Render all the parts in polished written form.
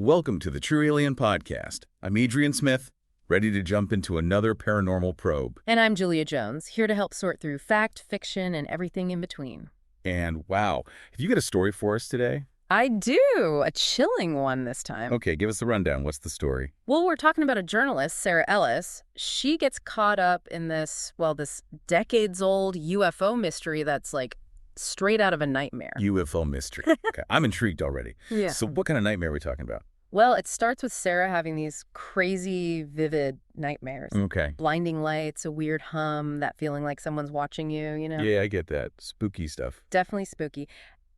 Welcome to the True Alien Podcast. I'm Adrian Smith, ready to jump into another paranormal probe. And I'm Julia Jones, here to help sort through fact, fiction, and everything in between. And wow, have you got a story for us today? I do! A chilling one this time. Okay, give us the rundown. What's the story? Well, we're talking about a journalist, Sarah Ellis. She gets caught up in this decades-old UFO mystery that's like straight out of a nightmare. UFO mystery. Okay, I'm intrigued already. Yeah. So what kind of nightmare are we talking about? Well, it starts with Sarah having these crazy, vivid nightmares. Okay. Blinding lights, a weird hum, that feeling like someone's watching you, you know? Yeah, I get that. Spooky stuff. Definitely spooky.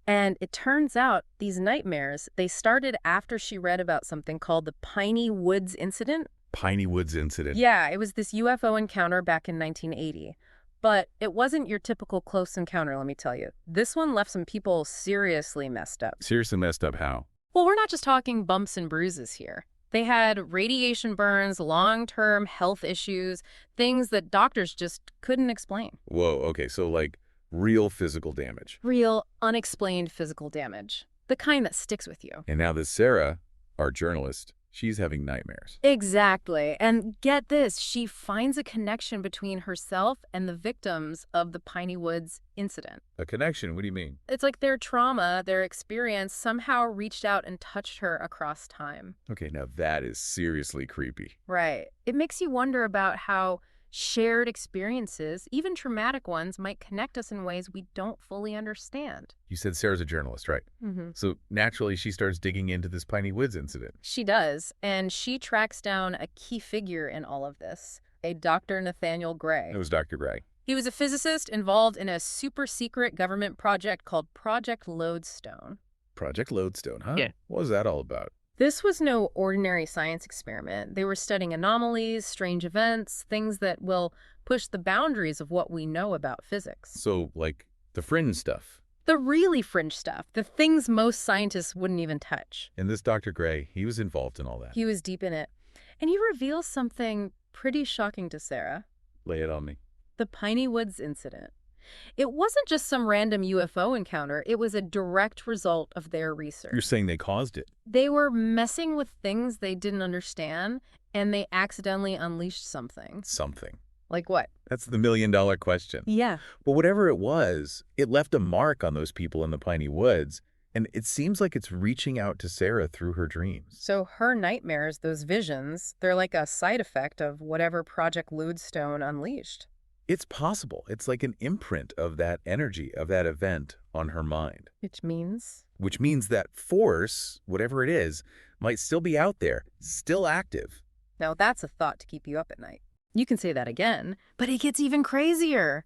And it turns out these nightmares, they started after she read about something called the Piney Woods Incident. Piney Woods Incident. Yeah, it was this UFO encounter back in 1980. But it wasn't your typical close encounter, let me tell you. This one left some people seriously messed up. Seriously messed up how? Well, we're not just talking bumps and bruises here. They had radiation burns, long-term health issues, things that doctors just couldn't explain. Whoa, okay, so like real physical damage. Real, unexplained physical damage. The kind that sticks with you. And now this Sarah, our journalist, she's having nightmares. Exactly. And get this, she finds a connection between herself and the victims of the Piney Woods incident. A connection? What do you mean? It's like their trauma, their experience somehow reached out and touched her across time. Okay, now that is seriously creepy. Right. It makes you wonder about how shared experiences, even traumatic ones, might connect us in ways we don't fully understand. You said Sarah's a journalist, right? Mm-hmm. So naturally she starts digging into this Piney Woods incident. She does, and she tracks down a key figure in all of this, a Dr. Nathaniel Gray. It was Dr. Gray. He was a physicist involved in a super-secret government project called Project Lodestone. Project Lodestone, huh? Yeah. What was that all about? This was no ordinary science experiment. They were studying anomalies, strange events, things that will push the boundaries of what we know about physics. So, like, the fringe stuff. The really fringe stuff, the things most scientists wouldn't even touch. And this Dr. Gray, he was involved in all that. He was deep in it. And he reveals something pretty shocking to Sarah. Lay it on me. The Piney Woods Incident. It wasn't just some random UFO encounter. It was a direct result of their research. You're saying they caused it? They were messing with things they didn't understand, and they accidentally unleashed something. Something. Like what? That's the million-dollar question. Yeah. But whatever it was, it left a mark on those people in the Piney Woods, and it seems like it's reaching out to Sarah through her dreams. So her nightmares, those visions, they're like a side effect of whatever Project Lodestone unleashed. It's possible. It's like an imprint of that energy, of that event on her mind. Which means? Which means that force, whatever it is, might still be out there, still active. Now that's a thought to keep you up at night. You can say that again, but it gets even crazier.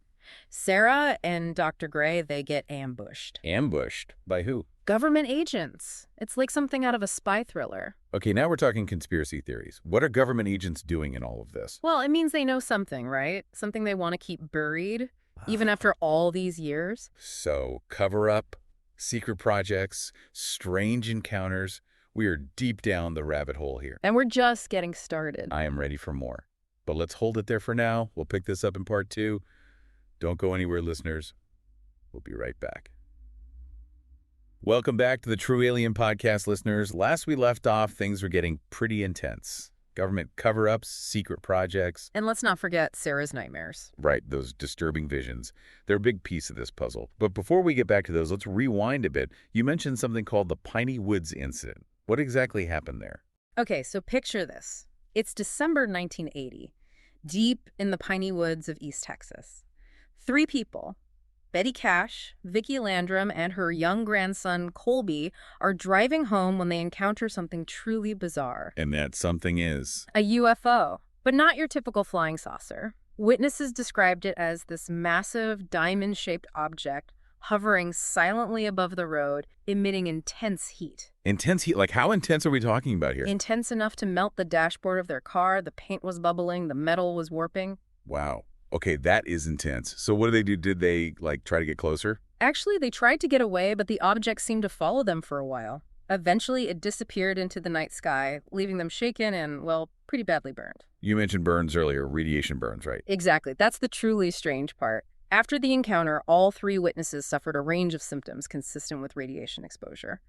Sarah and Dr. Gray, they get ambushed. Ambushed? By who? Government agents. It's like something out of a spy thriller. Okay, now we're talking conspiracy theories. What are government agents doing in all of this? Well, it means they know something, right? Something they want to keep buried, even after all these years. So, cover-up, secret projects, strange encounters. We are deep down the rabbit hole here. And we're just getting started. I am ready for more. But let's hold it there for now. We'll pick this up in part 2. Don't go anywhere, listeners. We'll be right back. Welcome back to the True Alien Podcast, listeners. Last we left off, things were getting pretty intense. Government cover-ups, secret projects. And let's not forget Sarah's nightmares. Right, those disturbing visions. They're a big piece of this puzzle. But before we get back to those, let's rewind a bit. You mentioned something called the Piney Woods Incident. What exactly happened there? Okay, so picture this. It's December 1980, deep in the Piney Woods of East Texas. 3 people, Betty Cash, Vicki Landrum, and her young grandson, Colby, are driving home when they encounter something truly bizarre. And that something is? A UFO, but not your typical flying saucer. Witnesses described it as this massive diamond-shaped object hovering silently above the road, emitting intense heat. Intense heat? Like how intense are we talking about here? Intense enough to melt the dashboard of their car, the paint was bubbling, the metal was warping. Wow. Okay, that is intense. So what did they do? Did they, like, try to get closer? Actually, they tried to get away, but the object seemed to follow them for a while. Eventually, it disappeared into the night sky, leaving them shaken and, well, pretty badly burned. You mentioned burns earlier, radiation burns, right? Exactly. That's the truly strange part. After the encounter, all 3 witnesses suffered a range of symptoms consistent with radiation exposure.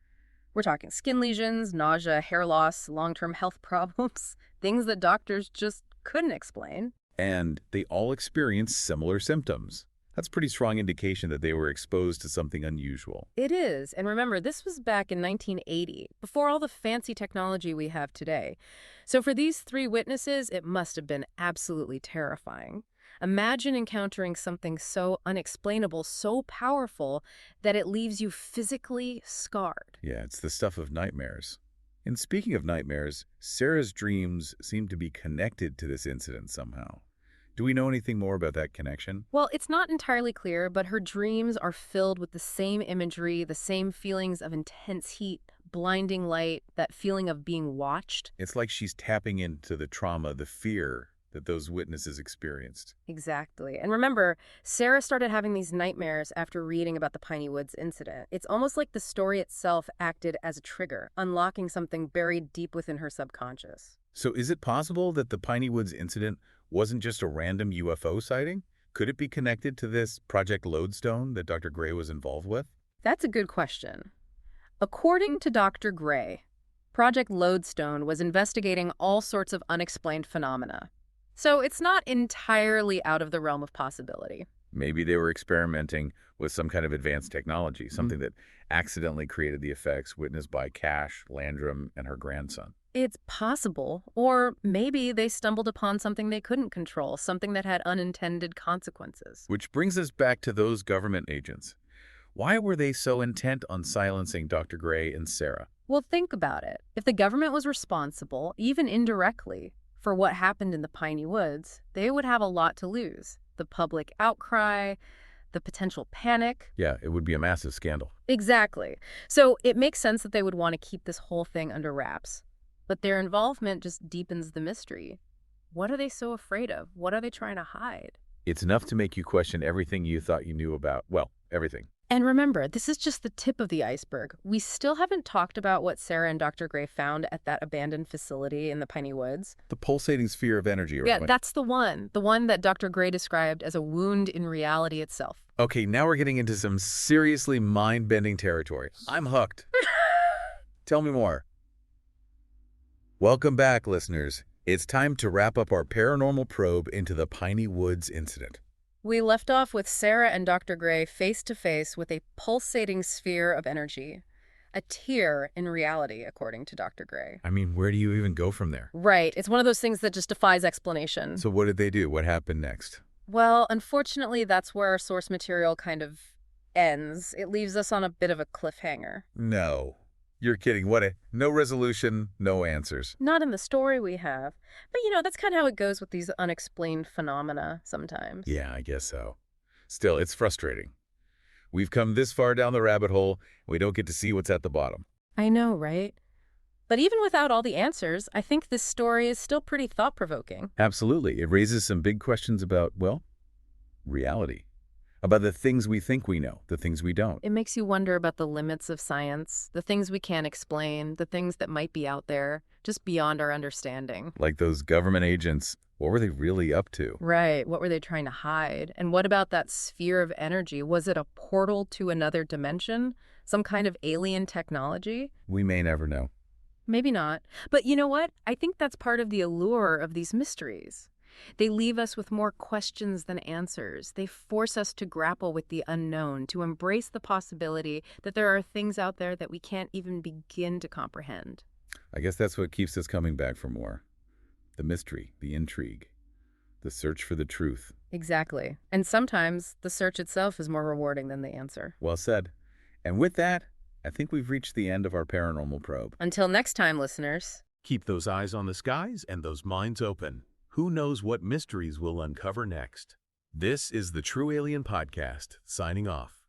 We're talking skin lesions, nausea, hair loss, long-term health problems, things that doctors just couldn't explain. And they all experience similar symptoms. That's a pretty strong indication that they were exposed to something unusual. It is. And remember, this was back in 1980, before all the fancy technology we have today. So for these three witnesses, it must have been absolutely terrifying. Imagine encountering something so unexplainable, so powerful, that it leaves you physically scarred. Yeah, it's the stuff of nightmares. And speaking of nightmares, Sarah's dreams seem to be connected to this incident somehow. Do we know anything more about that connection? Well, it's not entirely clear, but her dreams are filled with the same imagery, the same feelings of intense heat, blinding light, that feeling of being watched. It's like she's tapping into the trauma, the fear that those witnesses experienced. Exactly. And remember, Sarah started having these nightmares after reading about the Piney Woods incident. It's almost like the story itself acted as a trigger, unlocking something buried deep within her subconscious. So is it possible that the Piney Woods incident wasn't just a random UFO sighting? Could it be connected to this Project Lodestone that Dr. Gray was involved with? That's a good question. According to Dr. Gray, Project Lodestone was investigating all sorts of unexplained phenomena. So it's not entirely out of the realm of possibility. Maybe they were experimenting with some kind of advanced technology, something that accidentally created the effects witnessed by Cash, Landrum, and her grandson. It's possible, or maybe they stumbled upon something they couldn't control, something that had unintended consequences. Which brings us back to those government agents. Why were they so intent on silencing Dr. Gray and Sarah? Well, think about it. If the government was responsible, even indirectly, for what happened in the Piney Woods, they would have a lot to lose. The public outcry, the potential panic. Yeah, it would be a massive scandal. Exactly. So it makes sense that they would want to keep this whole thing under wraps. But their involvement just deepens the mystery. What are they so afraid of? What are they trying to hide? It's enough to make you question everything you thought you knew about, well, everything. And remember, this is just the tip of the iceberg. We still haven't talked about what Sarah and Dr. Gray found at that abandoned facility in the Piney Woods. The pulsating sphere of energy, right? Yeah, that's the one that Dr. Gray described as a wound in reality itself. Okay, now we're getting into some seriously mind-bending territory. I'm hooked. Tell me more. Welcome back, listeners. It's time to wrap up our paranormal probe into the Piney Woods incident. We left off with Sarah and Dr. Gray face-to-face with a pulsating sphere of energy. A tear in reality, according to Dr. Gray. I mean, where do you even go from there? Right. It's one of those things that just defies explanation. So what did they do? What happened next? Well, unfortunately, that's where our source material kind of ends. It leaves us on a bit of a cliffhanger. No. You're kidding. No resolution, no answers. Not in the story we have. But, that's kind of how it goes with these unexplained phenomena sometimes. Yeah, I guess so. Still, it's frustrating. We've come this far down the rabbit hole, we don't get to see what's at the bottom. I know, right? But even without all the answers, I think this story is still pretty thought-provoking. Absolutely. It raises some big questions about, well, reality. About the things we think we know, the things we don't. It makes you wonder about the limits of science, the things we can't explain, the things that might be out there, just beyond our understanding. Like those government agents, what were they really up to? Right. What were they trying to hide? And what about that sphere of energy? Was it a portal to another dimension? Some kind of alien technology? We may never know. Maybe not. But you know what? I think that's part of the allure of these mysteries. They leave us with more questions than answers. They force us to grapple with the unknown, to embrace the possibility that there are things out there that we can't even begin to comprehend. I guess that's what keeps us coming back for more. The mystery, the intrigue, the search for the truth. Exactly. And sometimes the search itself is more rewarding than the answer. Well said. And with that, I think we've reached the end of our paranormal probe. Until next time, listeners. Keep those eyes on the skies and those minds open. Who knows what mysteries we'll uncover next? This is the True Alien Podcast, signing off.